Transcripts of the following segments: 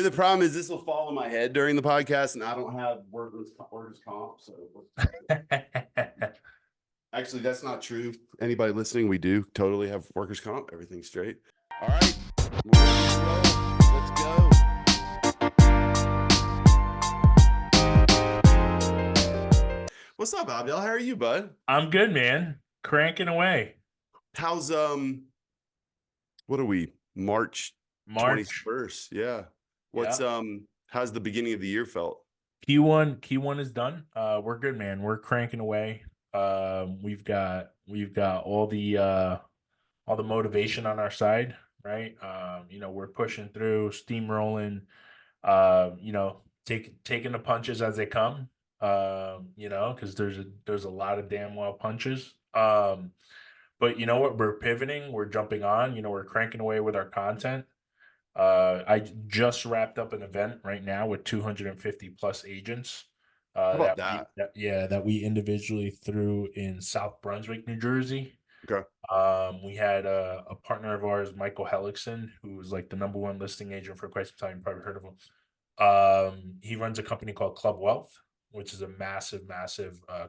The problem is this will fall in my head during the podcast, and I don't have workers comp. So actually, that's not true. Anybody listening, we do totally have workers comp. Everything's straight. All right, we're ready to roll. Let's go. What's up, Abdel? How are you, bud? I'm good, man. Cranking away. How's what are we? March March. 21st. Yeah. What's Yeah. how's the beginning of the year felt? Q1 is done. We're good, man. We're cranking away. We've got all the motivation on our side, right? We're pushing through, steamrolling, taking the punches as they come. Because there's a lot of damn well punches. But you know what? We're pivoting, we're jumping on, we're cranking away with our content. I just wrapped up an event right now with 250 plus agents. How about that? That we individually threw in South Brunswick, New Jersey. Okay. We had a partner of ours, Michael Hellickson, who was like the #1 listing agent for quite some time. You probably heard of him. He runs a company called Club Wealth, which is a massive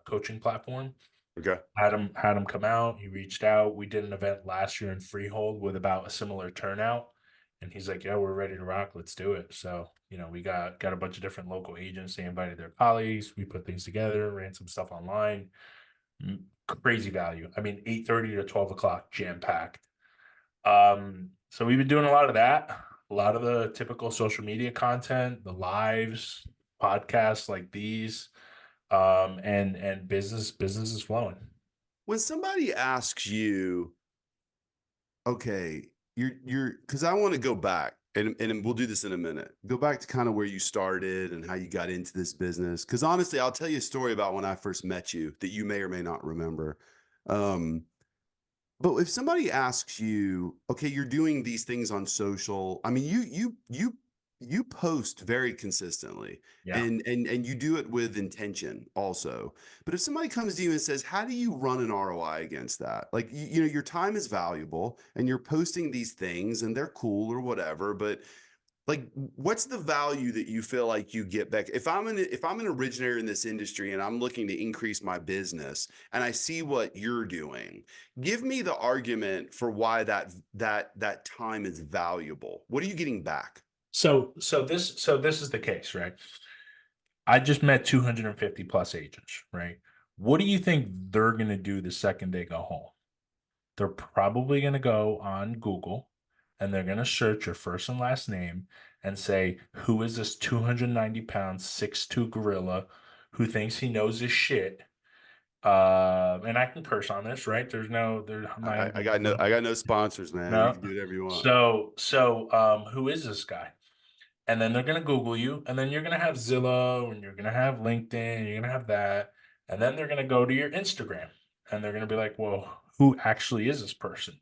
coaching platform. Okay. Had him come out. He reached out. We did an event last year in Freehold with about a similar turnout, and he's like, "Yeah, we're ready to rock. Let's do it." So we got a bunch of different local agents. They invited their colleagues. We put things together, ran some stuff online. Crazy value. I mean, 8:30 to 12 o'clock, jam packed. So we've been doing a lot of that. A lot of the typical social media content, the lives, podcasts like these, and business is flowing. When somebody asks you, okay, you're because I want to go back and we'll do this in a minute. Go back to kind of where you started and how you got into this business. Because honestly, I'll tell you a story about when I first met you that you may or may not remember. Um, but if somebody asks you, okay, you're doing these things on social, I mean, you post very consistently Yeah. and you do it with intention also. But if somebody comes to you and says, how do you run an ROI against that? Like, your time is valuable and you're posting these things and they're cool or whatever, but like, what's the value that you feel like you get back? If I'm an originator in this industry and I'm looking to increase my business and I see what you're doing, give me the argument for why that time is valuable. What are you getting back? So this is the case, right? I just met 250 plus agents, right? What do you think they're going to do the second they go home? They're probably going to go on Google and they're going to search your first and last name and say, who is this 290 pound, 6'2" gorilla who thinks he knows his shit? And I can curse on this, right? I'm not I gonna got no I got no sponsors, man. You no. can do whatever you want. Who is this guy? And then they're gonna Google you, and then you're gonna have Zillow, and you're gonna have LinkedIn, and you're gonna have that, and then they're gonna go to your Instagram, and they're gonna be like, "Well, who actually is this person?"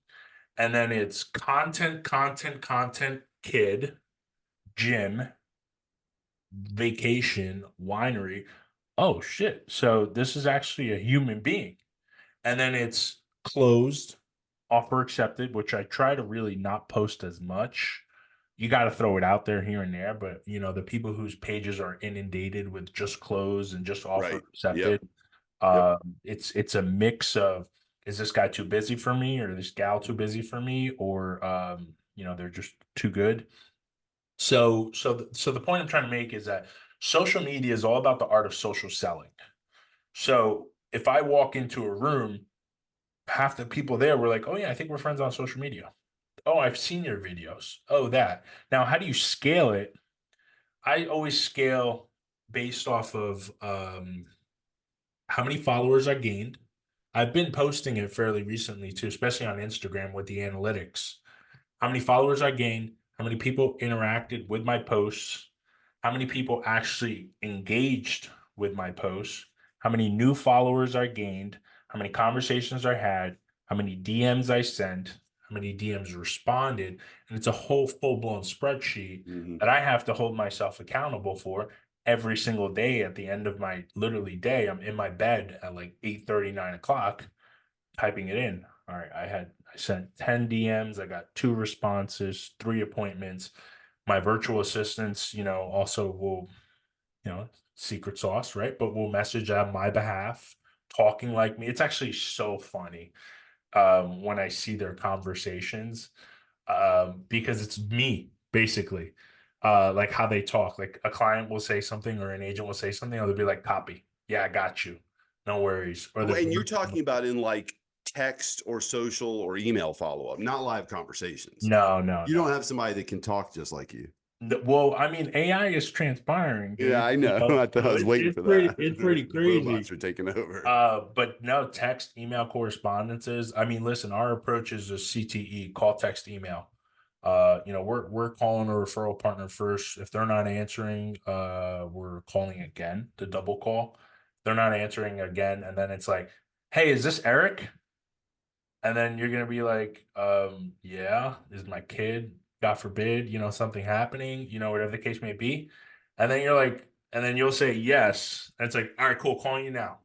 And then it's content, kid, gym, vacation, winery. Oh shit! So this is actually a human being, and then it's closed, offer accepted, which I try to really not post as much. You got to throw it out there here and there, but the people whose pages are inundated with just closed and just offer Right. Yep. accepted, Yep. it's a mix of, is this guy too busy for me, or this gal too busy for me, or they're just too good. So the point I'm trying to make is that social media is all about the art of social selling. So if I walk into a room, half the people there were like, "Oh yeah, I think we're friends on social media. Oh, I've seen your videos. Oh, that." Now, how do you scale it? I always scale based off of how many followers I gained. I've been posting it fairly recently too, especially on Instagram with the analytics. How many followers I gained, how many people interacted with my posts, how many people actually engaged with my posts, how many new followers I gained, how many conversations I had, how many DMs I sent, how many DMs responded. And it's a whole full blown spreadsheet Hmm. that I have to hold myself accountable for every single day. At the end of my literally day, I'm in my bed at like 8:30, 9 o'clock, typing it in. All right, I sent 10 DMs, I got 2 responses, 3 appointments. My virtual assistants, also will, secret sauce, right? But will message on my behalf, talking like me. It's actually so funny when I see their conversations, because it's me basically. Like how they talk. Like a client will say something or an agent will say something, or they'll be like, "Copy, yeah, I got you, no worries." Or Oh, they'll and be you're talking about in like text or social or email follow-up, not live conversations. no, no, You no. don't have somebody that can talk just like you. Well, I mean, AI is transpiring, Yeah, dude. I know. I thought I So was waiting for that. it's pretty The robots crazy. are taking over. But no, text, email correspondences. I mean, listen, our approach is a CTE, call, text, email. We're calling a referral partner first. If they're not answering, we're calling again to double call. They're not answering again, and then it's like, "Hey, is this Eric?" And then you're gonna be like, yeah, is my kid, God forbid, something happening, whatever the case may be. And then you're like, and then you'll say yes. And it's like, all right, cool, calling you now.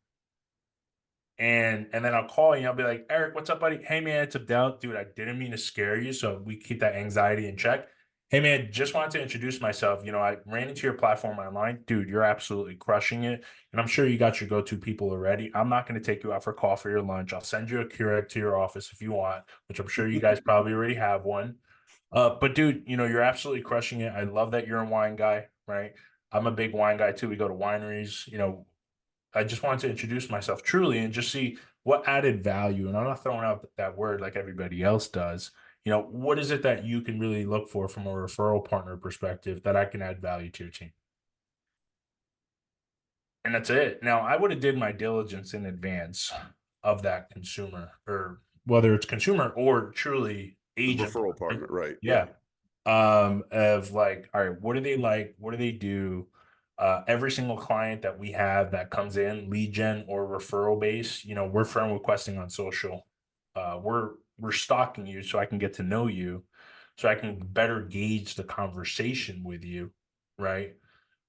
And then I'll call you and I'll be like, Eric, what's up, buddy? Hey man, it's Abdel. Dude, I didn't mean to scare you. So we keep that anxiety in check. Hey man, just wanted to introduce myself. I ran into your platform online. Dude, you're absolutely crushing it. And I'm sure you got your go-to people already. I'm not going to take you out for coffee or lunch. I'll send you a Keurig to your office if you want, which I'm sure you guys probably already have one. But dude, you're absolutely crushing it. I love that you're a wine guy, right? I'm a big wine guy too. We go to wineries. I just wanted to introduce myself truly and just see what added value. And I'm not throwing out that word like everybody else does. What is it that you can really look for from a referral partner perspective that I can add value to your team? And that's it. Now, I would have did my diligence in advance of that consumer, or whether it's consumer or truly The agent. referral partner, right? Yeah. Right. Of like, all right, what do they like? What do they do? Every single client that we have that comes in, lead gen or referral base, we're friend requesting on social. We're stalking you so I can get to know you, so I can better gauge the conversation with you, right?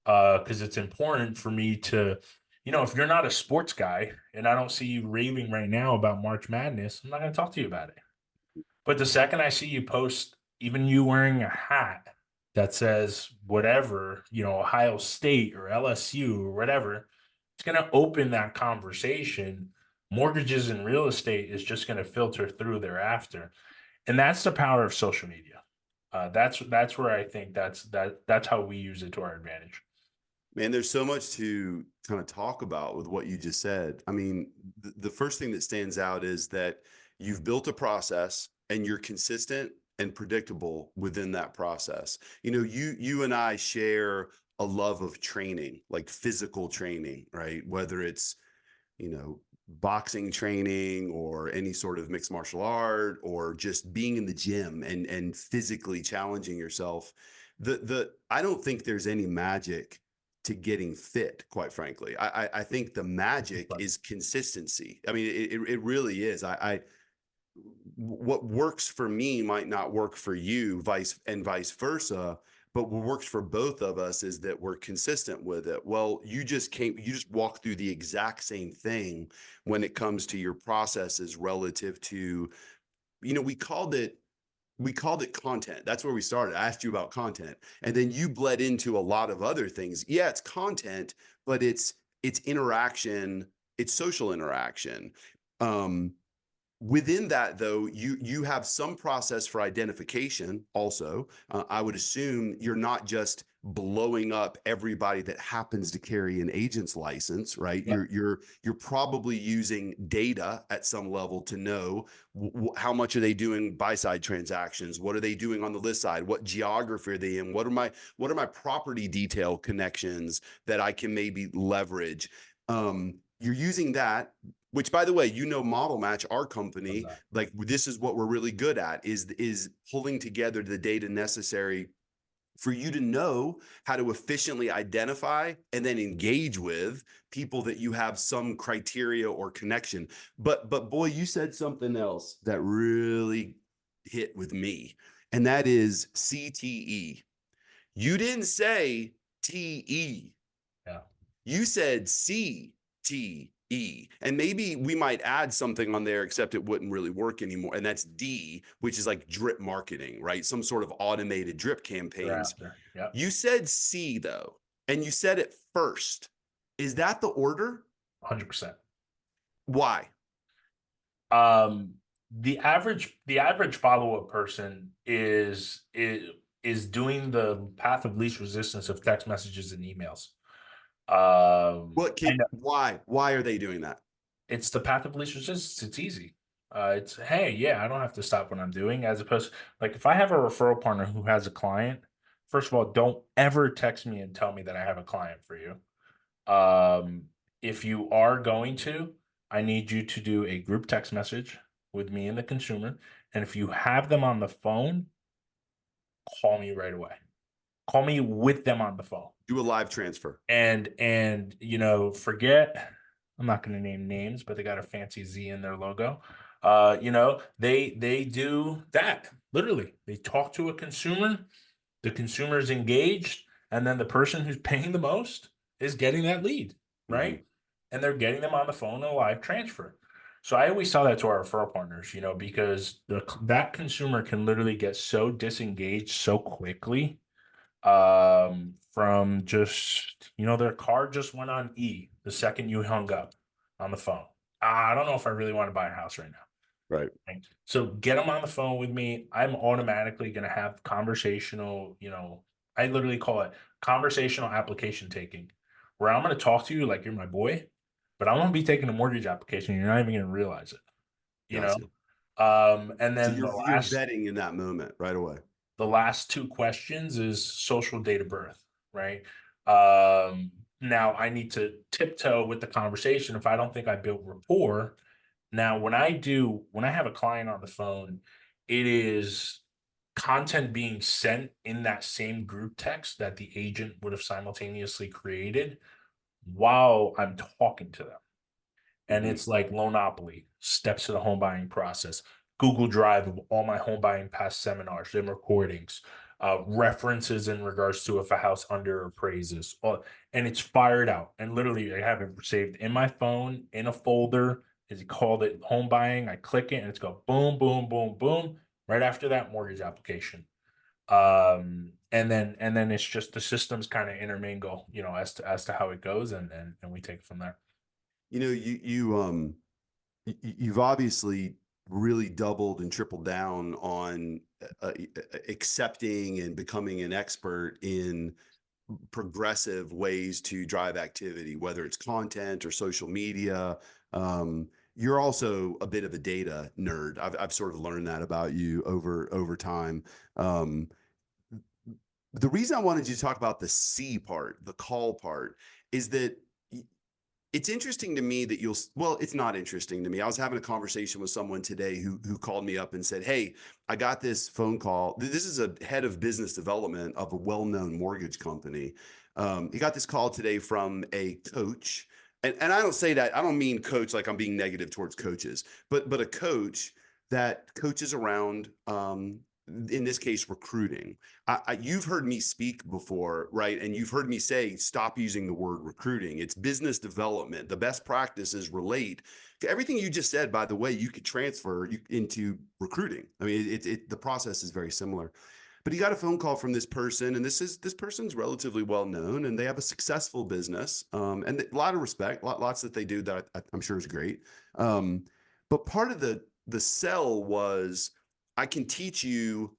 Because it's important for me to, if you're not a sports guy and I don't see you raving right now about March Madness, I'm not going to talk to you about it. But the second I see you post, even you wearing a hat that says whatever, Ohio State or LSU or whatever, it's going to open that conversation. Mortgages and real estate is just going to filter through thereafter, and that's the power of social media. That's where I think that's how we use it to our advantage. Man, there's so much to kind of talk about with what you just said. I mean, the first thing that stands out is that you've built a process and you're consistent and predictable within that process. You and I share a love of training, like physical training, right? Whether it's, boxing training or any sort of mixed martial art or just being in the gym and physically challenging yourself. The I don't think there's any magic to getting fit, quite frankly. I think the magic But is consistency. I mean, it really is. What works for me might not work for you, vice versa. But what works for both of us is that we're consistent with it. Well, you just walk through the exact same thing when it comes to your processes relative to, we called it content. That's where we started. I asked you about content, and then you bled into a lot of other things. Yeah, it's content, but it's interaction, it's social interaction. Um, Within that, though, you have some process for identification. Also, I would assume you're not just blowing up everybody that happens to carry an agent's license, right? yeah, You're probably using data at some level to know how much are they doing buy side transactions, what are they doing on the list side, what geography are they in, what are my property detail connections that I can maybe leverage. You're using that, which, by the way, Model Match, our love company, that. like this is what we're really good at, is pulling together the data necessary for you to know how to efficiently identify and then engage with people that you have some criteria or connection. But boy, you said something else that really hit with me, and that is CTE. You didn't say TE. Yeah. You said CTE. E. And maybe we might add something on there, except it wouldn't really work anymore. And that's D, which is like drip marketing, right? Some sort of automated drip campaigns. Thereafter. Yep. You said C though, and you said it first. Is that the order? 100%. Why? Um, the average follow-up person is doing the path of least resistance of text messages and emails. I know Why are they doing that? it's the path of least resistance. It's easy. It's hey, yeah, I don't have to stop what I'm doing. As opposed, like if I have a referral partner who has a client, first of all, don't ever text me and tell me that I have a client for you. Um, if you are going to, I need you to do a group text message with me and the consumer. And if you have them on the phone, call me right away. Call me with them on the phone. Do a live transfer. And you know, forget, I'm not going to name names, but they got a fancy Z in their logo. You know, they do that. Literally, they talk to a consumer, the consumer is engaged, and then the person who's paying the most is getting that lead, Mhm. right? And they're getting them on the phone in a live transfer. So I always tell that to our referral partners, you know, because that consumer can literally get so disengaged so quickly, from just, you know, their car just went on E the second you hung up on the phone. I don't know if I really want to buy a house right now. Right. Right. So get them on the phone with me. I'm automatically going to have conversational, you know, I literally call it conversational application taking, where I'm going to talk to you like you're my boy, but I'm going to be taking a mortgage application. You're not even going to realize it, you know? Gotcha. And So then you're vetting in that moment right away. the last two questions is social date of birth, right? Now I need to tiptoe with the conversation if I don't think I built rapport. Now, when I have a client on the phone, it is content being sent in that same group text that the agent would have simultaneously created while I'm talking to them. And Mhm. it's like Loanopoly, steps to the home buying process, Google Drive of all my home buying past seminars and recordings, references in regards to if a house under appraises, and it's fired out. And literally, I have it saved in my phone in a folder. Is called it home buying. I click it and it's go boom, boom, boom, boom. Right after that mortgage application. And then it's just the systems kind of intermingle, you know, as to how it goes, and we take it from there. You know, you've obviously really doubled and tripled down on accepting and becoming an expert in progressive ways to drive activity, whether it's content or social media. You're also a bit of a data nerd. I've sort of learned that about you over time. Um, the reason I wanted you to talk about the C part, the call part, is that it's interesting to me that well, it's not interesting to me. I was having a conversation with someone today who called me up and said, "Hey, I got this phone call. This is a head of business development of a well-known mortgage company. He got this call today from a coach." And I don't say that, I don't mean coach like I'm being negative towards coaches, but a coach that coaches around, in this case, recruiting. You've heard me speak before, right? And you've heard me say, stop using the word recruiting. It's business development. The best practices relate to everything you just said. By the way, you could transfer into recruiting. I mean, the process is very similar. But he got a phone call from this person, and this person's relatively well known, and they have a successful business, and a lot of respect, lots that they do that I'm sure is great. But part of the sell was, I can teach you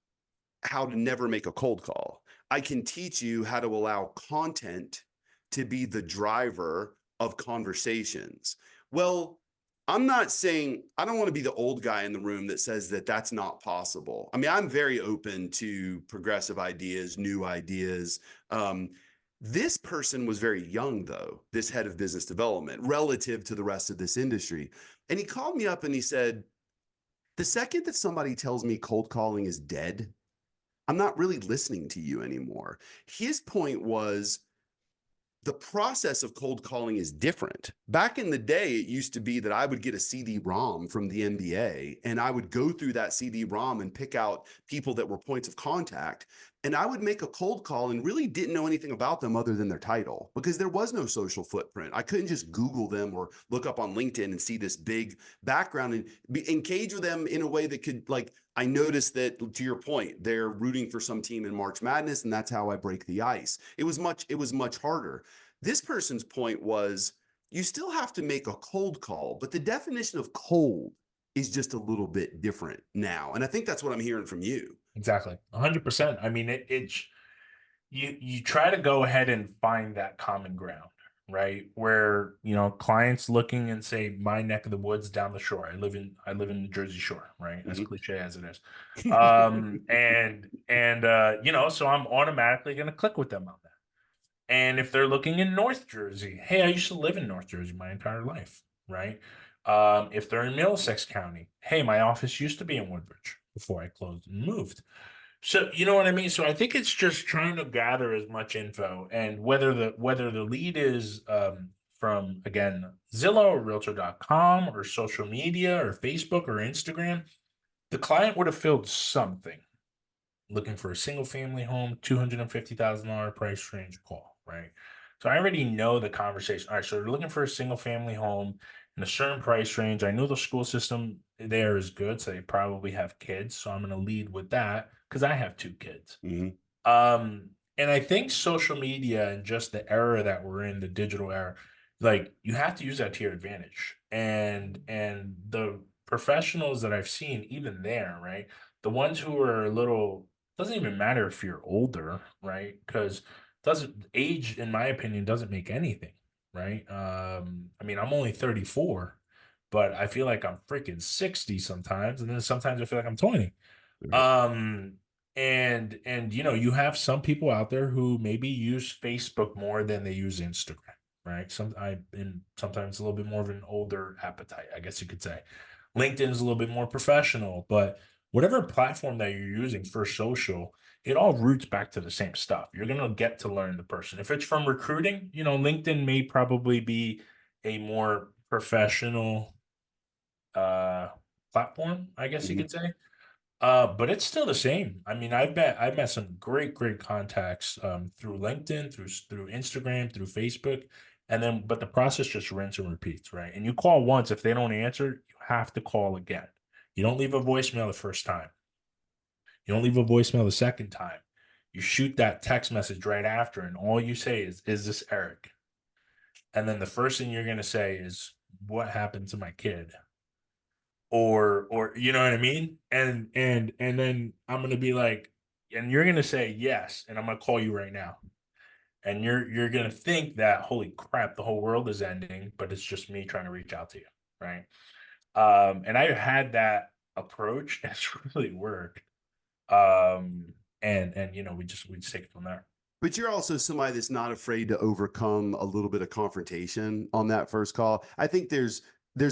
how to never make a cold call. I can teach you how to allow content to be the driver of conversations. Well, I'm not saying, I don't want to be the old guy in the room that says that that's not possible. I mean, I'm very open to progressive ideas, new ideas. This person was very young, though, this head of business development, relative to the rest of this industry. And he called me up and he said, the second that somebody tells me cold calling is dead, I'm not really listening to you anymore. His point was, the process of cold calling is different. Back in the day, it used to be that I would get a CD-ROM from the NBA and I would go through that CD-ROM and pick out people that were points of contact. And I would make a cold call and really didn't know anything about them other than their title, because there was no social footprint. I couldn't just Google them or look up on LinkedIn and see this big background and engage with them in a way that could, like, I noticed that, to your point, they're rooting for some team in March Madness, and that's how I break the ice. It was much harder. This person's point was, you still have to make a cold call, but the definition of cold is just a little bit different now. And I think that's what I'm hearing from you. Exactly. 100%. I mean, it's you try to go ahead and find that common ground, right? Where, clients looking and say, my neck of the woods down the shore. I live in the Jersey Shore, right? As cliche as it is. So I'm automatically going to click with them on that. And if they're looking in North Jersey, hey, I used to live in North Jersey my entire life, right? If they're in Middlesex County, hey, my office used to be in Woodbridge before I closed and moved. So you know what I mean? So I think it's just trying to gather as much info, and whether the lead is from, again, Zillow or Realtor.com or social media or Facebook or Instagram, the client would have filled something. Looking for a single family home, $250,000 price range, call, right? So I already know the conversation. All right, so they're looking for a single family home in a certain price range. I know the school system there is good, so they probably have kids. So I'm going to lead with that because I have 2 kids. And I think social media and just the era that we're in, the digital era, like, you have to use that to your advantage. And the professionals that I've seen, even there, right? The ones who are a little, doesn't even matter if you're older, right? Because doesn't age, in my opinion, doesn't make anything, right? I mean, I'm only 34, but I feel like I'm freaking 60 sometimes, and then sometimes I feel like I'm 20. Right. Um, and you have some people out there who maybe use Facebook more than they use Instagram, right? And sometimes a little bit more of an older appetite, I guess you could say. LinkedIn is a little bit more professional, but whatever platform that you're using for social, it all roots back to the same stuff. You're going to get to learn the person. If it's from recruiting, LinkedIn may probably be a more professional platform, I guess you could say. But it's still the same. I mean, I've met some great contacts through LinkedIn, through Instagram, through Facebook, but the process just rinse and repeats, right? And you call once, if they don't answer, you have to call again. You don't leave a voicemail the first time. You don't leave a voicemail the second time. You shoot that text message right after, and all you say is this Eric? And then the first thing you're gonna say is, what happened to my kid? Or you know what I mean? And then I'm gonna be like, and you're gonna say yes, and I'm gonna call you right now. And you're gonna think that, holy crap, the whole world is ending, but it's just me trying to reach out to you, right? And I had that approach, and it's really worked. And we just take it from there. But you're also somebody that's not afraid to overcome a little bit of confrontation on that first call. I think there's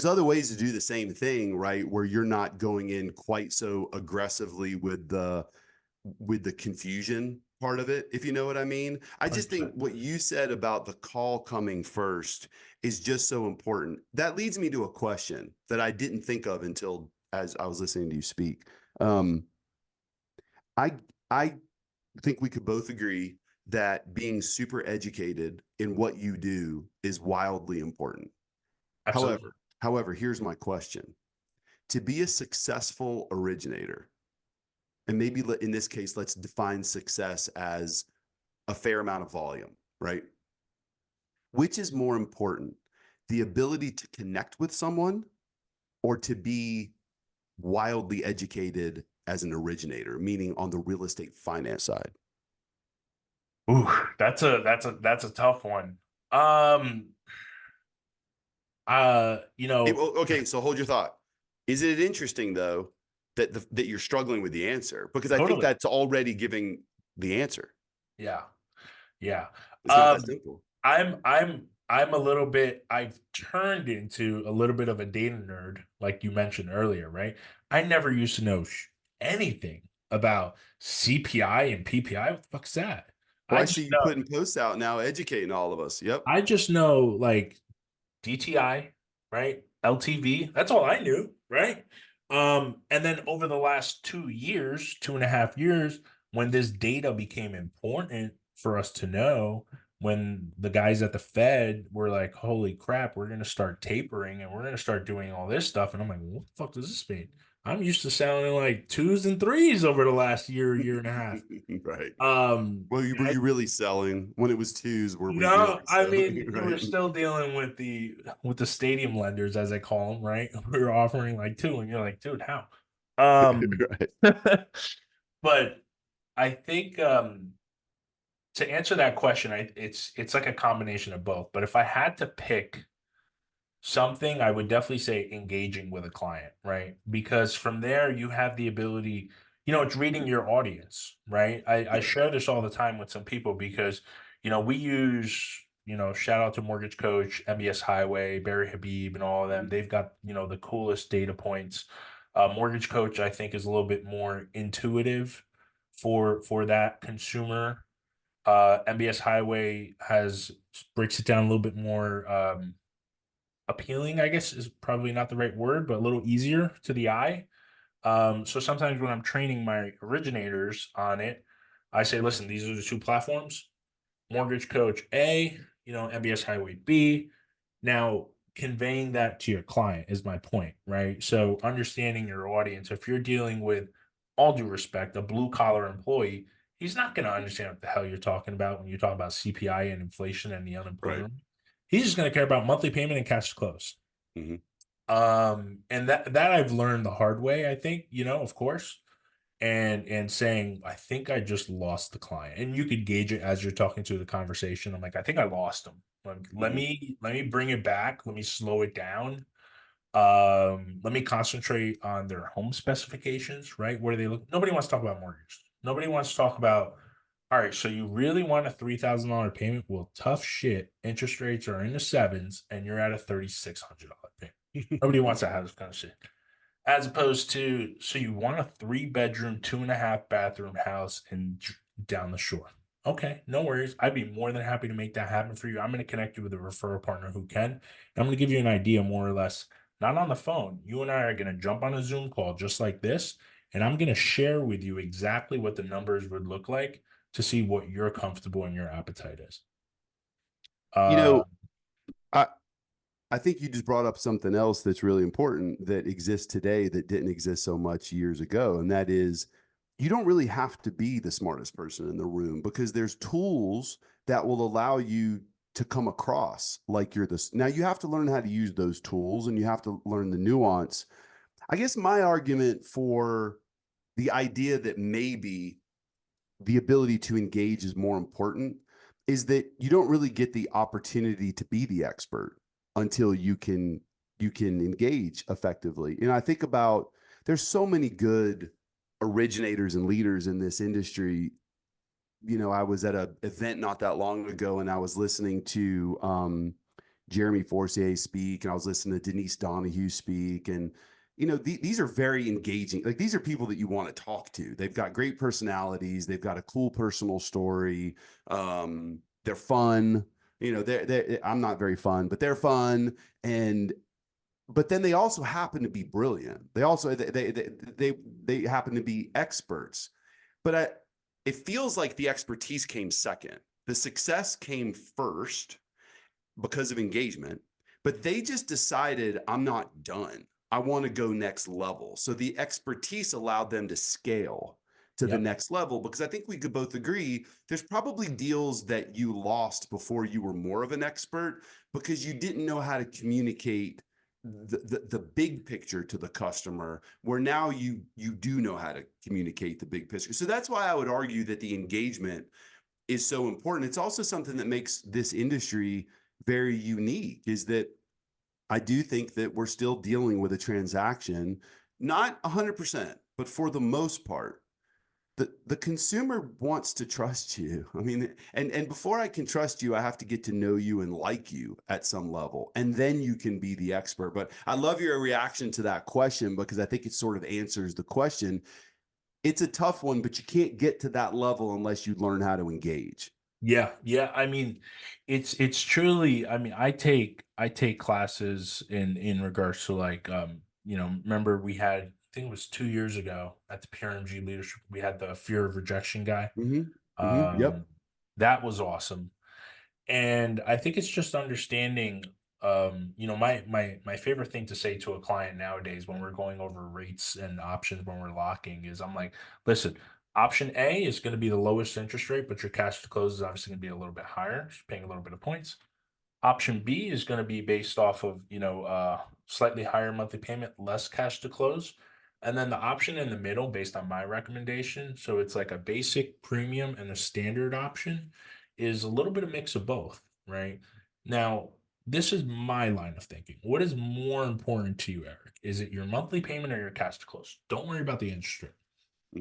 other ways to do the same thing, right? Where you're not going in quite so aggressively with the confusion part of it, if you know what I mean. I just think 100%. what you said about the call coming first is just so important. That leads me to a question that I didn't think of until as I was listening to you speak. I I think we could both agree that being super educated in what you do is wildly important. Absolutely. However, here's my question. To be a successful originator, and maybe in this case, let's define success as a fair amount of volume, right? Which is more important, the ability to connect with someone or to be wildly educated as an originator, meaning on the real estate finance side? Ooh, that's a tough one. Um, you know, Okay, so hold your thought. Is it interesting though that that you're struggling with the answer? Because I think Totally. that's already giving the answer. Yeah. Yeah. It's not that Um, simple. I'm a little bit, I've turned into a little bit of a data nerd, like you mentioned earlier, right? I never used to know anything about CPI and PPI. What the fuck's that? Well, I I see just you know, putting posts out now, educating all of us. Yep. I just know like DTI, right? LTV. That's all I knew, right? And then over the last 2 years, 2.5 years, when this data became important for us to know, when the guys at the Fed were like, holy crap, we're going to start tapering and we're going to start doing all this stuff. And I'm like, what the fuck does this mean? I'm used to selling like twos and threes over the last year and a half. Right. Um, Well, were I- you really selling when it was twos? Were we really no, I selling? mean, you were Right. still dealing with the stadium lenders, as they call them, right? We were offering like two, and you're like, dude, how? Um, Right. but I think to answer that question, it's like a combination of both. But if I had to pick something, I would definitely say engaging with a client, right? Because from there you have the ability, it's reading your audience, right? I Yeah. share this all the time with some people because, we use, shout out to Mortgage Coach, MBS Highway, Barry Habib, and all of them. Mhm. They've got, the coolest data points. Mortgage Coach, I think, is a little bit more intuitive for that consumer. MBS Highway has breaks it down a little bit more appealing, I guess is probably not the right word, but a little easier to the eye. So sometimes when I'm training my originators on it, I say, listen, these are the two platforms, Mortgage Coach A, MBS Highway B. Now, conveying that to your client is my point, right? So understanding your audience, if you're dealing with, all due respect, a blue collar employee, he's not going to understand what the hell you're talking about when you talk about CPI and inflation and the Right. unemployment. He's just going to care about monthly payment and cash to close. Mhm. And that I've learned the hard way, I think, of course, and saying, I think I just lost the client. And you could gauge it as you're talking to the conversation. I'm like, I think I lost him. Like, let Mhm. me let me bring it back. Let me slow it down. Let me concentrate on their home specifications, right? Where do they look? Nobody wants to talk about mortgage. Nobody wants to talk about, all right, so you really want a $3,000 payment? Well, tough shit. Interest rates are in the sevens and you're at a $3,600 payment. Nobody wants to have this kind of shit. As opposed to, so you want a 3 bedroom, 2.5 bathroom house down the shore. Okay, no worries. I'd be more than happy to make that happen for you. I'm going to connect you with a referral partner who can. And I'm going to give you an idea more or less, not on the phone. You and I are going to jump on a Zoom call just like this. And I'm going to share with you exactly what the numbers would look like to see what your comfortable and your appetite is. You Uh, know, I I think you just brought up something else that's really important that exists today that didn't exist so much years ago, and that is you don't really have to be the smartest person in the room because there's tools that will allow you to come across like you're this. Now you have to learn how to use those tools and you have to learn the nuance. I guess my argument for the idea that maybe the ability to engage is more important is that you don't really get the opportunity to be the expert until you can engage effectively. I think about there's so many good originators and leaders in this industry. I was at an event not that long ago and I was listening to Jeremy Forcier speak and I was listening to Denise Donahue speak. And, these are very engaging. Like these are people that you want to talk to. They've got great personalities. They've got a cool personal story. They're fun. I'm not very fun, but they're fun. And but then they also happen to be brilliant. They also they happen to be experts. But it feels like the expertise came second. The success came first because of engagement, but they just decided I'm not done. I want to go next level. So the expertise allowed them to scale to the yep. next level because I think we could both agree there's probably deals that you lost before you were more of an expert because you didn't know how to communicate the big picture to the customer where now you do know how to communicate the big picture. So that's why I would argue that the engagement is so important. It's also something that makes this industry very unique is that I do think that we're still dealing with a transaction, not 100%, but for the most part, the consumer wants to trust you. I mean, and before I can trust you, I have to get to know you and like you at some level, and then you can be the expert. But I love your reaction to that question because I think it sort of answers the question. It's a tough one, but you can't get to that level unless you learn how to engage. Yeah, yeah. I mean, it's truly. I mean, I take classes in regards to like remember we had think it was 2 years ago at the PRMG leadership. We had the fear of rejection guy. Yep. Um, that was awesome. And I think it's just understanding, my favorite thing to say to a client nowadays when we're going over rates and options when we're locking is I'm like, listen, option A is going to be the lowest interest rate, but your cash to close is obviously going to be a little bit higher, just paying a little bit of points. Option B is going to be based off of, slightly higher monthly payment, less cash to close. And then the option in the middle based on my recommendation, so it's like a basic premium and a standard option, is a little bit of mix of both, right? Now, this is my line of thinking. What is more important to you, Eric? Is it your monthly payment or your cash to close? Don't worry about the interest rate.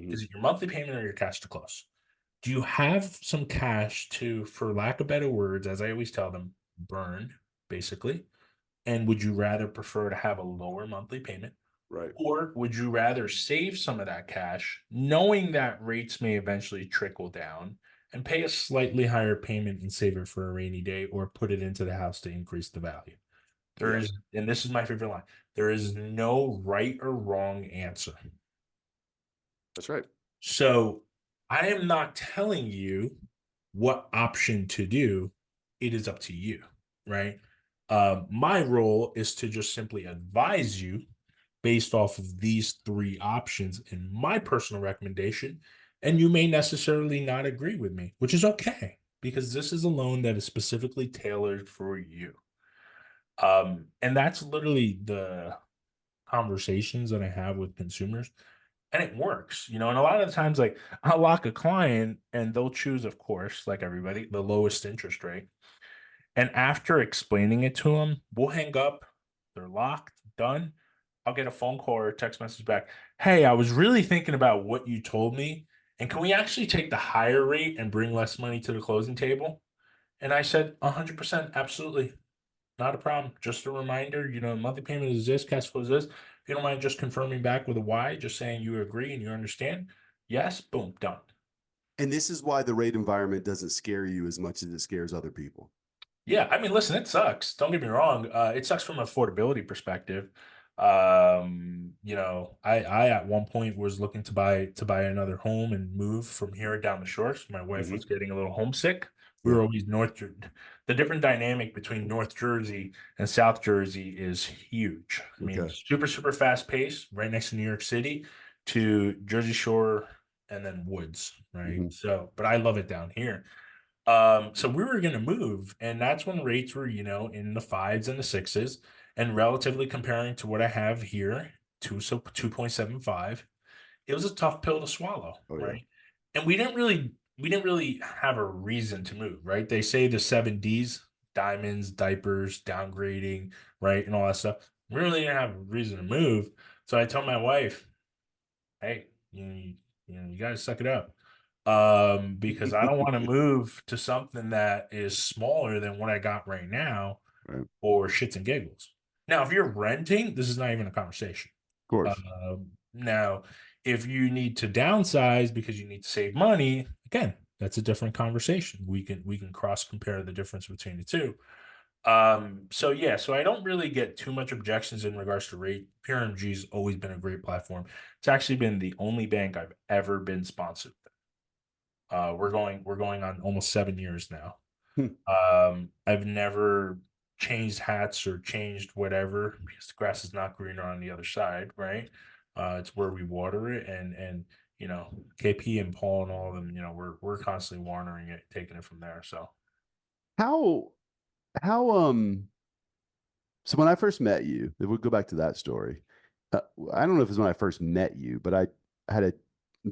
Hmm. Is it your monthly payment or your cash to close? Do you have some cash to, for lack of better words, as I always tell them, burn, basically? And would you rather prefer to have a lower monthly payment? Right. Or would you rather save some of that cash, knowing that rates may eventually trickle down, and pay a slightly higher payment and save it for a rainy day, or put it into the house to increase the value? There Yes, is, and this is my favorite line, there is no right or wrong answer. that's right. So I am not telling you what option to do. It is up to you, right? My role is to just simply advise you based off of these three options in my personal recommendation. And you may necessarily not agree with me, which is okay, because this is a loan that is specifically tailored for you. And that's literally the conversations that I have with consumers, and it works, and a lot of the times, like, I'll lock a client and they'll choose, of course, like everybody, the lowest interest rate. And after explaining it to them, we'll hang up, they're locked, done. I'll get a phone call or a text message back. Hey, I was really thinking about what you told me. And can we actually take the higher rate and bring less money to the closing table? And I said, 100%, absolutely. Not a problem. Just a reminder, monthly payment is this, cash flow is this. If you don't mind just confirming back with a Y, just saying you agree and you understand. Yes, boom, done. And this is why the rate environment doesn't scare you as much as it scares other people. Yeah, I mean, listen, it sucks. Don't get me wrong. It sucks from an affordability perspective. I at one point was looking to buy another home and move from here down the shores. My wife Hmm. was getting a little homesick. We Yeah. were always the different dynamic between North Jersey and South Jersey is huge. I mean, Okay. super, super fast pace, right next to New York City, to Jersey Shore and then woods, right? Hmm. So, but I love it down here. So we were gonna move, and that's when rates were, in the fives and the sixes, and relatively comparing to what I have here, 2.75. It was a tough pill to swallow, Oh yeah. right? And we didn't really have a reason to move, right? They say the 7Ds, diamonds, diapers, downgrading, right, and all that stuff. We really didn't have a reason to move. So I told my wife, hey, you guys suck it up. Because I don't want to move to something that is smaller than what I got right now Right. Of for shits and giggles. Now, if you're renting, this is not even a conversation. course. Now, if you need to downsize because you need to save money, again, that's a different conversation. We can cross compare the difference between the two. So yeah, so I don't really get too much objections in regards to rate. PRMG's always been a great platform. It's actually been the only bank I've ever been sponsored. We're going on almost 7 years now. Hmm. I've never changed hats or changed whatever because the grass is not greener on the other side, right? It's where we water it, and KP and Paul and all of them, we're constantly watering it, taking it from there. So How how so when I first met you, if we go back to that story, uh, I don't know if it was when I first met you, but I had a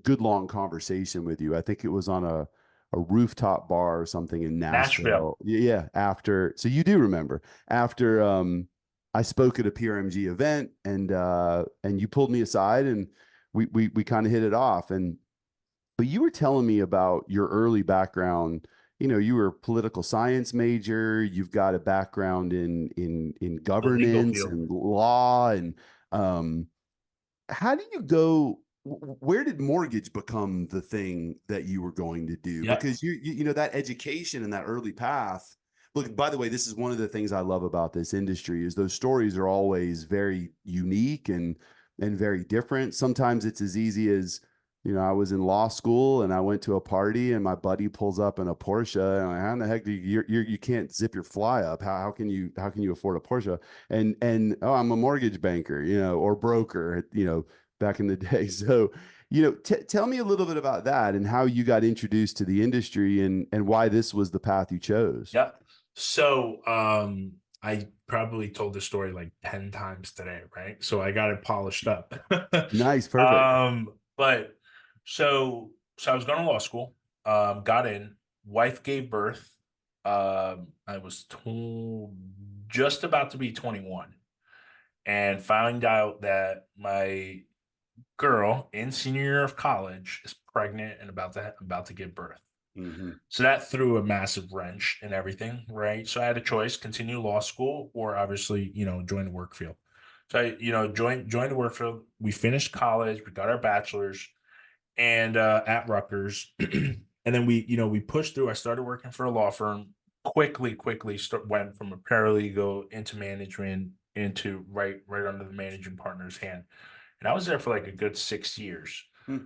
good long conversation with you. I think it was on a rooftop bar or something in Nashville. Nashville. Yeah, after, so you do remember after I spoke at a PRMG event, and you pulled me aside, and we kind of hit it off. And but you were telling me about your early background. You were a political science major. You've got a background in The legal governance field. and law. And um, how do you go? Where did mortgage become the thing that you were going to do? Yep. Because that education and that early path. Look, by the way, this is one of the things I love about this industry is those stories are always very unique, and very different. Sometimes it's as easy as, I was in law school and I went to a party and my buddy pulls up in a Porsche, and I'm like, how in the heck do you can't zip your fly up? How can you afford a Porsche? And oh, I'm a mortgage banker, or broker, back in the day. So, tell me a little bit about that and how you got introduced to the industry, and why this was the path you chose. Yep. So I probably told this story like 10 times today, right? So I got it polished up. Nice, perfect. But so I was going to law school, got in, wife gave birth. I was just about to be 21 and found out that my girl in senior year of college is pregnant and about to give birth. Hmm. So that threw a massive wrench in everything, right? So I had a choice: continue law school or obviously, join the work field. So I, joined the work field. We finished college, we got our bachelor's and at Rutgers. And then we pushed through. I started working for a law firm, quickly went from a paralegal into management into right under the managing partner's hand. And I was there for like a good 6 years, Hmm.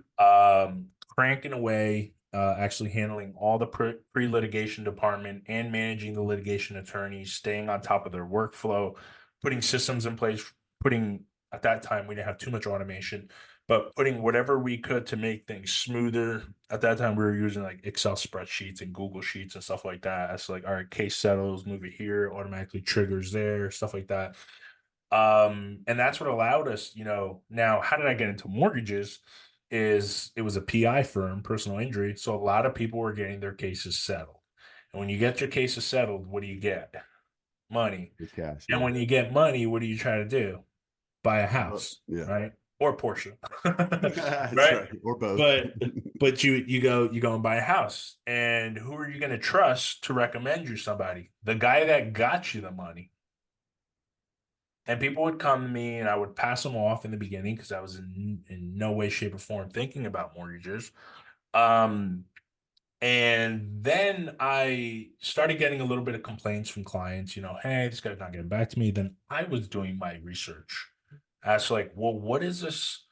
cranking away, actually handling all the pre-litigation department and managing the litigation attorneys, staying on top of their workflow, putting systems in place, putting at that time we didn't have too much automation, but putting whatever we could to make things smoother. At that time, we were using like Excel spreadsheets and Google Sheets and stuff like that. It's like, all right, case settles, move it here, automatically triggers there, stuff like that. And that's what allowed us, now how did I get into mortgages? Is it was a PI firm, personal injury. So a lot of people were getting their cases settled. And when you get your cases settled, what do you get? Money. With cash, And yeah. when you get money, what do you try to do? Buy a house, Yeah. right? Or Porsche. That's Right? right. Or both. But but you go and buy a house. And who are you going to trust to recommend you somebody? The guy that got you the money. And people would come to me and I would pass them off in the beginning because I was in no way, shape, or form thinking about mortgages. Um, and then I started getting a little bit of complaints from clients, hey, this guy's not getting back to me. Then I was doing my research. I was like, well, what is this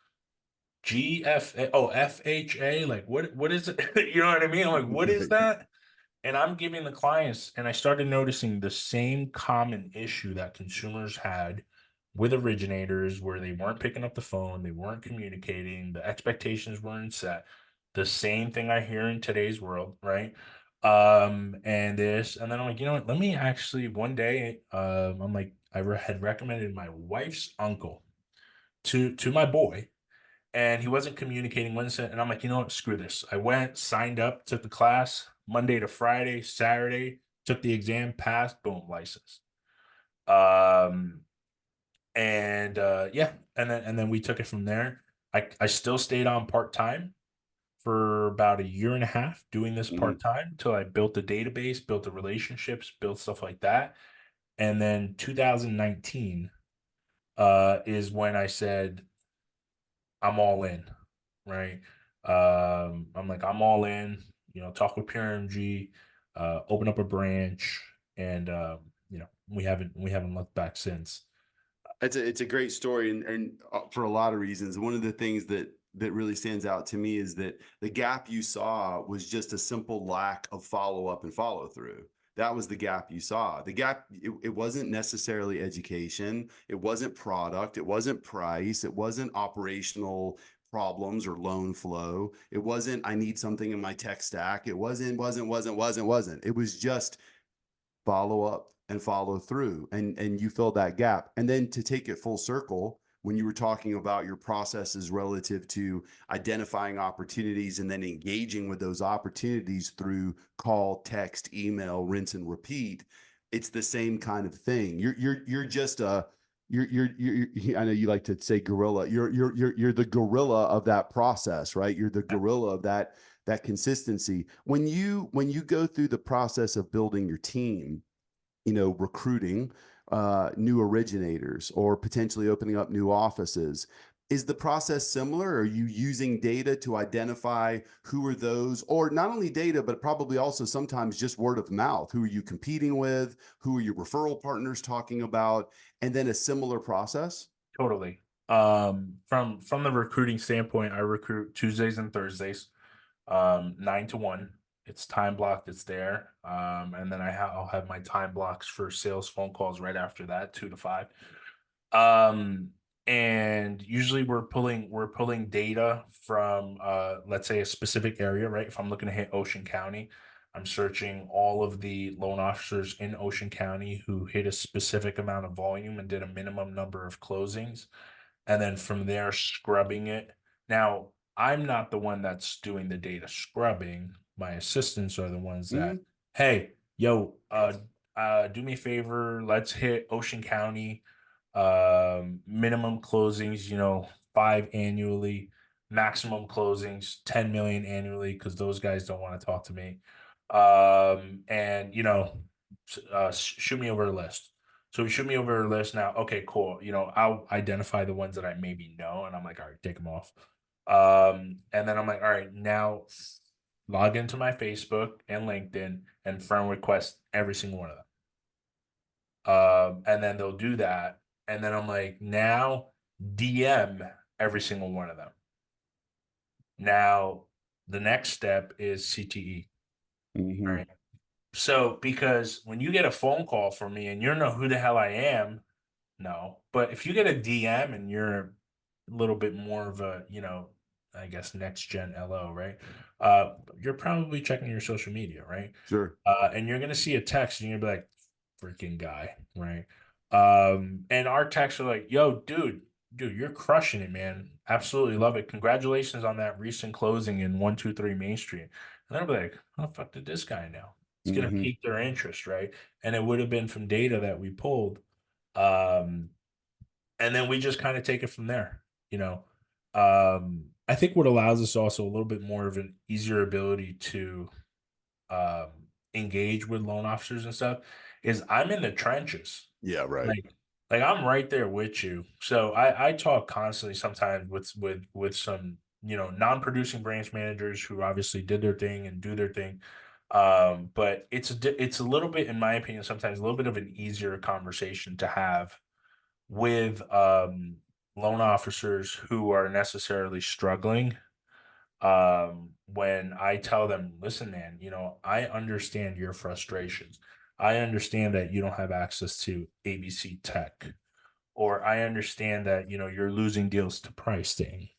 GFA? Oh, FHA? Like, what is it? You know what I mean? I'm like, what is that? And I'm giving the clients, and I started noticing the same common issue that consumers had with originators where they weren't picking up the phone, they weren't communicating, the expectations weren't set. The same thing I hear in today's world, right? And then I'm like, you know what? Let me actually one day, I'm like, had recommended my wife's uncle to my boy, and he wasn't communicating Wednesday. And I'm like, you know what? Screw this. I went, signed up, took the class Monday to Friday, Saturday, took the exam, passed, boom, license. Um, and yeah, and then we took it from there. I still stayed on part time for about a year and a half doing this Mhm. part time till I built the database, built the relationships, built stuff like that. And then 2019 is when I said I'm all in, right? I'm like, I'm all in, talk with PRMG, open up a branch, and we haven't looked back since. It's a great story, and for a lot of reasons. One of the things that really stands out to me is that the gap you saw was just a simple lack of follow up and follow through. That was the gap you saw. The gap, it wasn't necessarily education, it wasn't product, it wasn't price, it wasn't operational problems or loan flow. It wasn't I need something in my tech stack. It wasn't. It was just follow up and follow through, and you fill that gap. And then to take it full circle, when you were talking about your processes relative to identifying opportunities and then engaging with those opportunities through call, text, email, rinse and repeat, it's the same kind of thing. You're just a I know you like to say gorilla. You're the gorilla of that process, right? You're the gorilla of that consistency. When you go through the process of building your team, recruiting new originators or potentially opening up new offices, is the process similar? Are you using data to identify who are those, or not only data, but probably also sometimes just word of mouth? Who are you competing with? Who are your referral partners talking about? And then a similar process? Totally. From the recruiting standpoint, I recruit Tuesdays and Thursdays, 9 to 1. It's time blocked, it's there. And then I'll have my time blocks for sales phone calls right after that, 2 to 5. Um, and usually we're pulling data from let's say a specific area, right? If I'm looking to hit Ocean County, I'm searching all of the loan officers in Ocean County who hit a specific amount of volume and did a minimum number of closings, and then from there scrubbing it. Now, I'm not the one that's doing the data scrubbing. My assistants are the ones that, Hmm. hey, yo, do me a favor, let's hit Ocean County, minimum closings, 5 annually, maximum closings, 10 million annually, because those guys don't want to talk to me. And shoot me over a list. So he shoot me over a list now. Okay, cool. I'll identify the ones that I maybe know, and I'm like, all right, take them off. And then I'm like, all right, now log into my Facebook and LinkedIn and friend request every single one of them. And then they'll do that. And then I'm like, now DM every single one of them. Now, the next step is CTE. Hmm. Right. So, because when you get a phone call from me and you don't know who the hell I am, no. But if you get a DM and you're a little bit more of a, I guess next gen LO, right? You're probably checking your social media, right? Sure. And you're gonna see a text and you're gonna be like, freaking guy, right? And our texts are like, yo, dude, you're crushing it, man. Absolutely love it. Congratulations on that recent closing in 123 Main Street. And I'll be like, how the fuck did this guy know? It's gonna Hmm. pique their interest, right? And it would have been from data that we pulled. Um, and then we just kind of take it from there, you know. I think what allows us also a little bit more of an easier ability to um engage with loan officers and stuff is I'm in the trenches. Yeah, right. Like I'm right there with you. So I talk constantly sometimes with some, non-producing branch managers who obviously did their thing and do their thing. But it's a little bit, in my opinion, sometimes a little bit of an easier conversation to have with loan officers who are necessarily struggling, when I tell them, listen, man, I understand your frustrations. I understand that you don't have access to ABC Tech, or I understand that, you're losing deals to pricing,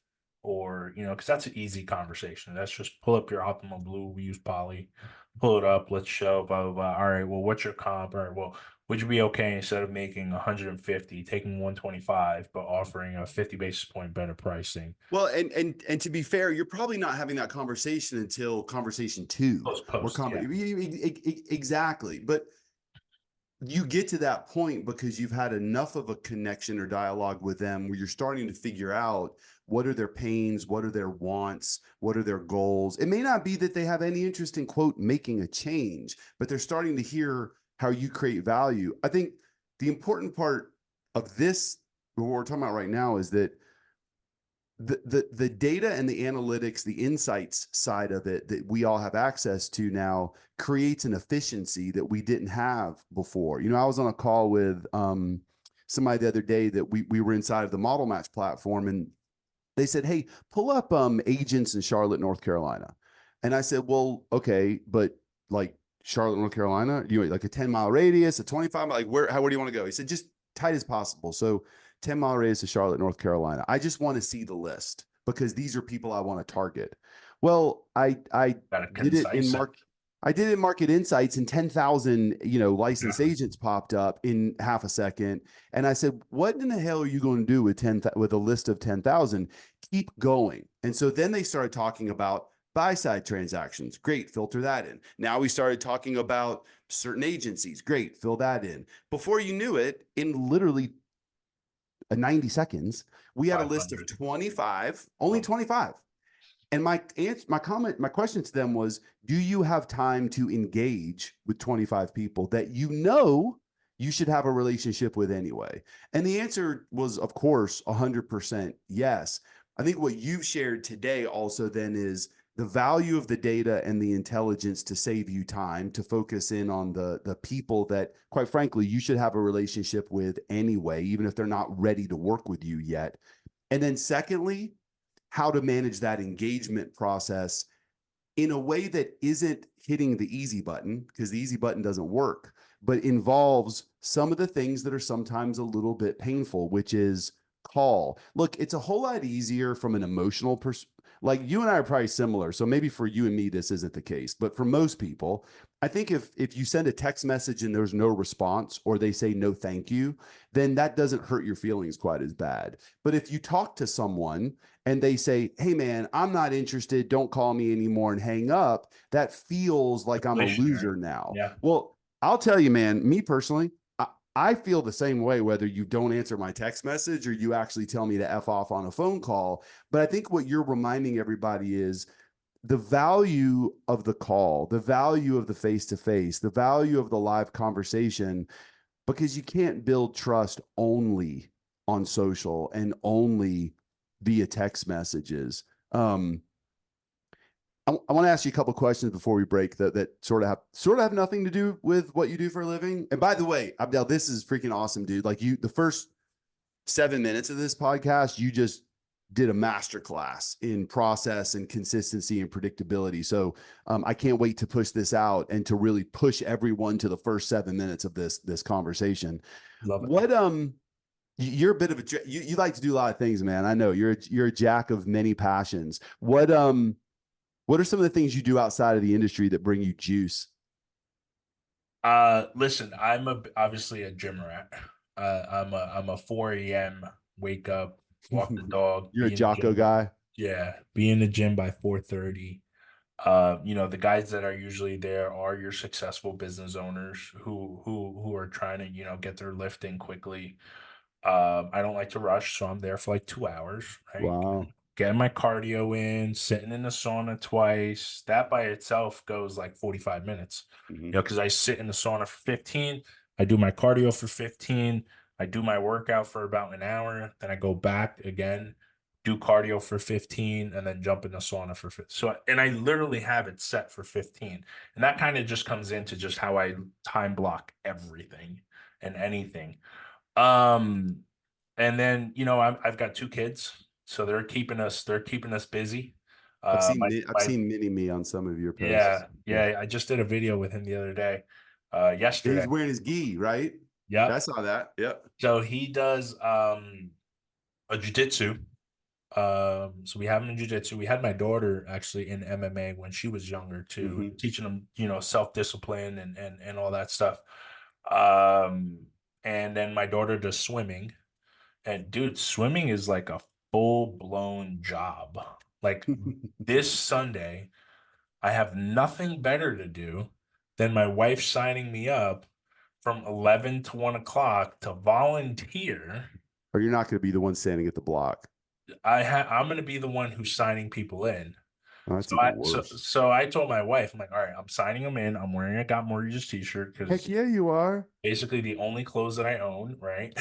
or, because that's an easy conversation. That's just pull up your Optimal Blue. We use Poly, pull it up. Let's show, blah, blah, blah. All right. Well, what's your comp? All right. Well, would you be okay instead of making 150, taking 125, but offering a 50 basis point better pricing? Well, and to be fair, you're probably not having that conversation until conversation two or Post, yeah. exactly. But you get to that point because you've had enough of a connection or dialogue with them where you're starting to figure out what are their pains, what are their wants, what are their goals. It may not be that they have any interest in, quote, making a change, but they're starting to hear how you create value. I think the important part of this, what we're talking about right now, is that the data and the analytics, the insights side of it that we all have access to now creates an efficiency that we didn't have before. I was on a call with somebody the other day that we were inside of the Model Match platform, and they said, hey, pull up agents in Charlotte, North Carolina. And I said, well, okay, but like Charlotte, North Carolina, like a 10-mile radius, a 25 mile, like where do you want to go? He said, just tight as possible. So 10-mile radius to Charlotte, North Carolina. I just want to see the list because these are people I want to target. Well, I Got to did it in concise it. I did it in Market Insights, and 10,000, licensed agents popped up in half a second. And I said, what in the hell are you going to do with a list of 10,000? Keep going. And so then they started talking about buy side transactions. Great. Filter that in. Now we started talking about certain agencies. Great. Fill that in. Before you knew it, in literally 90 seconds, we had a list of 500. 25, only Oh, 25. And my question to them was, do you have time to engage with 25 people that you should have a relationship with anyway? And the answer was, of course, 100% yes. I think what you've shared today also then is the value of the data and the intelligence to save you time, to focus in on the people that, quite frankly, you should have a relationship with anyway, even if they're not ready to work with you yet. And then secondly, how to manage that engagement process in a way that isn't hitting the easy button, because the easy button doesn't work, but involves some of the things that are sometimes a little bit painful, which is call. Look, it's a whole lot easier from an emotional perspective. Like, you and I are probably similar, so maybe for you and me this isn't the case, but for most people, I think if you send a text message and there's no response, or they say no thank you, then that doesn't hurt your feelings quite as bad. But if you talk to someone and they say, "Hey man, I'm not interested, don't call me anymore," and hang up, that feels like I'm a Deflationary. loser now. Yeah. Well, I'll tell you, man, me personally, I feel the same way whether you don't answer my text message or you actually tell me to F off on a phone call. But I think what you're reminding everybody is the value of the call, the value of the face to face, the value of the live conversation, because you can't build trust only on social and only via text messages. I want to ask you a couple questions before we break that sort of have nothing to do with what you do for a living. And by the way, Abdel, this is freaking awesome, dude. Like, the first 7 minutes of this podcast, you just did a masterclass in process and consistency and predictability. So I can't wait to push this out and to really push everyone to the first 7 minutes of this conversation. Love it. What you're a bit of you like to do a lot of things, man. I know you're a jack of many passions. What are some of the things you do outside of the industry that bring you juice? Listen, obviously a gym rat. I'm a 4 a.m. wake up, walk the dog, You're a be in the Jocko gym. guy. Yeah, be in the gym by 4:30. The guys that are usually there are your successful business owners who are trying to, get their lift in quickly. I don't like to rush, so I'm there for like 2 hours, right? Wow. Getting my cardio in, sitting in the sauna twice. That by itself goes like 45 minutes. Mhm. Because I sit in the sauna for 15, I do my cardio for 15, I do my workout for about an hour, then I go back again, do cardio for 15, and then jump in the sauna for 15. So, and I literally have it set for 15. And that kind of just comes into just how I time block everything and anything. Um, and then I've got two kids, so they're keeping us busy. My I've my seen mini me on some of your Yeah, posts. Yeah. yeah. I just did a video with him the other day, And yesterday. he's wearing his gi, right? Yeah, I Yep. saw that. Yep. So he does a jujitsu. So we have him in jujitsu. We had my daughter actually in MMA when she was younger too, Hmm. teaching them, self-discipline and all that stuff. Um, and then my daughter does swimming. And dude, swimming is like a full-blown job. Like this Sunday, I have nothing better to do than my wife signing me up from 11 to 1 o'clock to volunteer. Or you're not going to be the one standing at the block. I'm going to be the one who's signing people in. Oh, that's So even I so worse. so I told my wife, I'm like, all right, I'm signing them in. I'm wearing a Got Mortgages t-shirt Heck because yeah, you are. basically the only clothes that I own, right?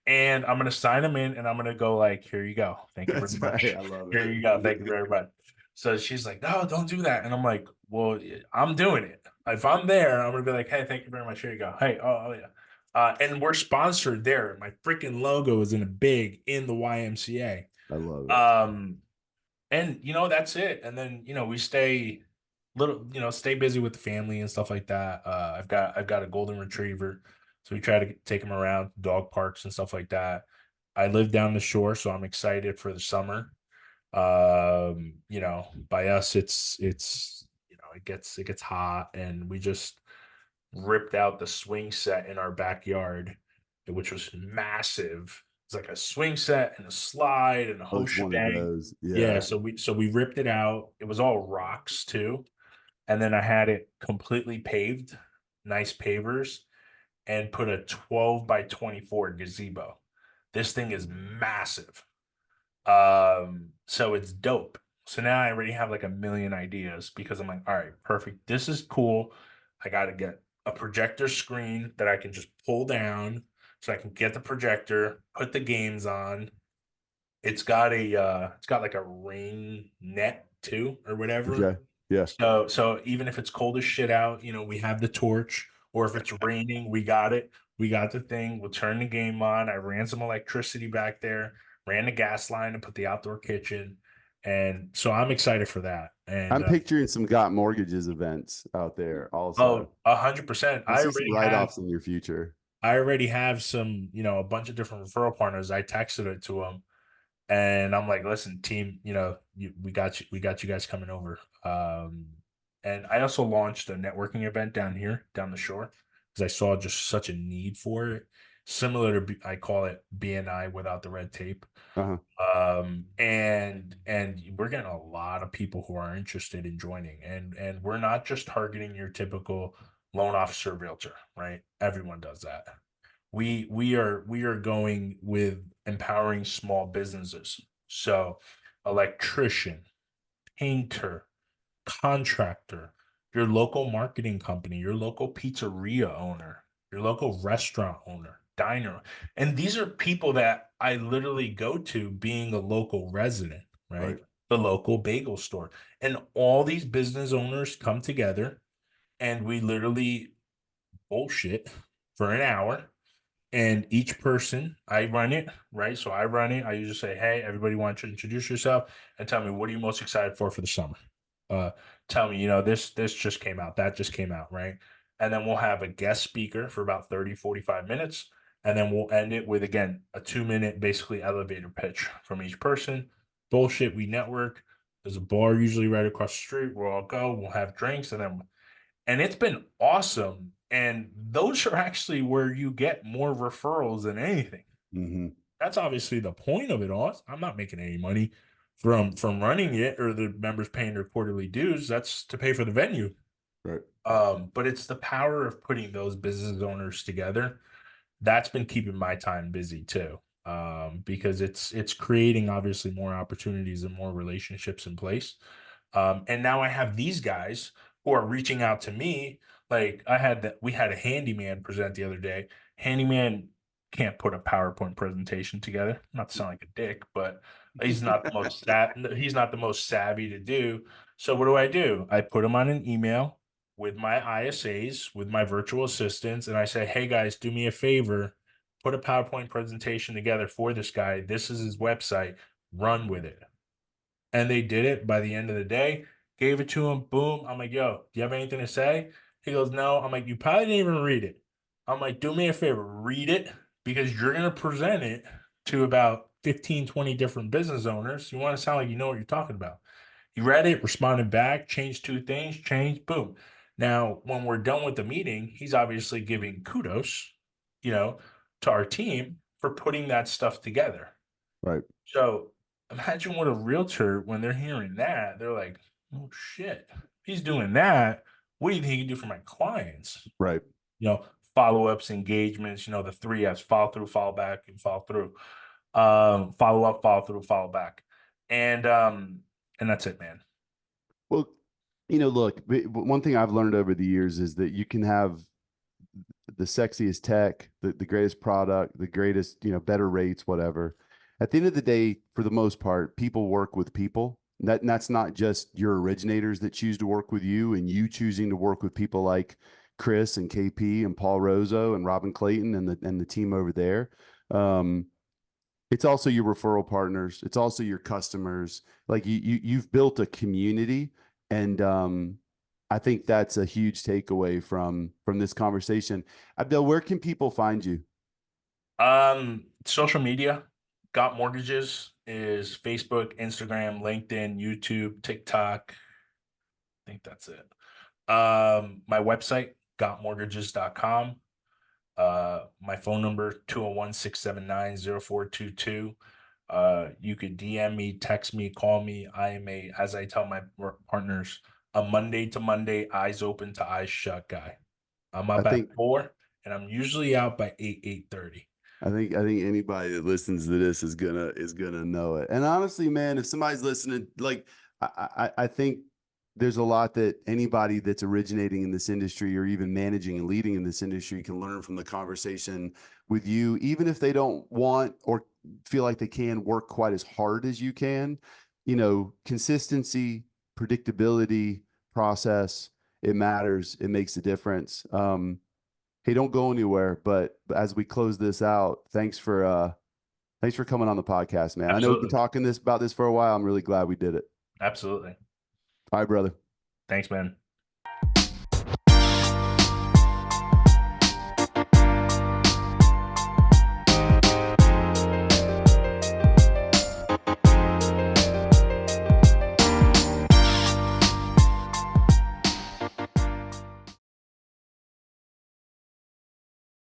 And I'm gonna sign them in and I'm gonna go like, here you go. Thank you very That's right. much. I love Here you go. Thank you it. very much. So she's like, no, don't do that. And I'm like, well, I'm doing it. If I'm there, I'm gonna be like, hey, thank you very much. Here you go. Hey, oh yeah. And we're sponsored there. My freaking logo is in a big in the YMCA. I love it. Um, and that's it. And then we stay busy with the family and stuff like that. I've got a golden retriever, so we try to take him around dog parks and stuff like that. I live down the shore, so I'm excited for the summer. By us it gets hot, and we just ripped out the swing set in our backyard, which was massive. It's like a swing set and a slide and a Oh, whole it's one of shebang. those. Yeah, Yeah. so we ripped it out. It was all rocks too. And then I had it completely paved, nice pavers, and put a 12 by 24 gazebo. This thing is massive. So it's dope. So now I already have like a million ideas because I'm like, all right, perfect. This is cool. I got to get a projector screen that I can just pull down so I can get the projector, put the games on, it's got like a rain net too or whatever. Okay. Yeah. So even if it's cold as shit out, we have the torch, or if it's raining, we got it. We got the thing. We'll turn the game on. I ran some electricity back there, ran the gas line and put the outdoor kitchen. And so I'm excited for that. And I'm picturing some got mortgages events out there also. oh, 100%. I see some write-offs in your future. I already have some, a bunch of different referral partners. I texted it to them and I'm like, listen, team, we got you guys coming over. And I also launched a networking event down here, down the shore, because I saw just such a need for it. Similar to, I call it BNI without the red tape. Uh-huh. And we're getting a lot of people who are interested in joining, and we're not just targeting your typical loan officer realtor, right? Everyone does that. We are going with empowering small businesses. So electrician, painter, contractor, your local marketing company, your local pizzeria owner, your local restaurant owner, diner. And these are people that I literally go to being a local resident, right? Right. The local bagel store. And all these business owners come together and we literally bullshit for an hour, and each person, I run it, right? So I run it. I usually say, hey, everybody want to introduce yourself and tell me, what are you most excited for the summer? Uh, Tell me, this just came out, that just came out, right? And then we'll have a guest speaker for about 30-45 minutes. And then we'll end it with, again, a 2-minute basically elevator pitch from each person. Bullshit, we network. There's a bar usually right across the street. We'll all go, we'll have drinks, and it's been awesome. And those are actually where you get more referrals than anything. Mm-hmm. That's obviously the point of it all. I'm not making any money from running it or the members paying their quarterly dues. That's to pay for the venue. Right. But it's the power of putting those business owners together that's been keeping my time busy too. Because it's creating obviously more opportunities and more relationships in place. And now I have these guys who are reaching out to me. Like we had a handyman present the other day. Handyman can't put a PowerPoint presentation together. Not to sound like a dick, but he's not the most savvy to do. So what do? I put him on an email with my ISAs, with my virtual assistants, and I say, hey guys, do me a favor, put a PowerPoint presentation together for this guy. This is his website. Run with it. And they did it by the end of the day, gave it to him. Boom. I'm like, yo, do you have anything to say? He goes, no. I'm like, you probably didn't even read it. I'm like, do me a favor, read it, because you're going to present it to about 15, 20 different business owners. You want to sound like you know what you're talking about. He read it, responded back, changed 2 things, changed, boom. Now, when we're done with the meeting, he's obviously giving kudos, to our team for putting that stuff together. Right. So imagine what a realtor, when they're hearing that, they're like, oh shit, he's doing that. What do you think he can do for my clients? Right. Follow-ups, engagements, the 3 F's: follow through, follow back, and follow through. Follow up, follow through, follow back. And that's it, man. Well, look, one thing I've learned over the years is that you can have the sexiest tech, the greatest product, the greatest, better rates, whatever. At the end of the day, for the most part, people work with people. And that's not just your originators that choose to work with you and you choosing to work with people like Chris and KP and Paul Rozo and Robin Clayton and the team over there. It's also your referral partners. It's also your customers. Like you've built a community, and I think that's a huge takeaway from this conversation. Abdel, where can people find you? Social media. Got Mortgages is Facebook, Instagram, LinkedIn, YouTube, TikTok. I think that's it. My website, gotmortgages.com. My phone number, 201-679-0422. You could DM me, text me, call me. I am as I tell my work partners, a Monday to Monday, eyes open to eyes shut guy. I'm up at 4 and I'm usually out by 8:30. I think anybody that listens to this is gonna know it. And honestly, man, if somebody's listening, like I think there's a lot that anybody that's originating in this industry or even managing and leading in this industry can learn from the conversation with you, even if they don't want or feel like they can work quite as hard as you can. You know, consistency, predictability, process, it matters. It makes a difference. Hey, don't go anywhere. But as we close this out, thanks for coming on the podcast, man. I know we've been Absolutely. talking about this for a while. I'm really glad we did it. Absolutely. All right, brother. Thanks, man.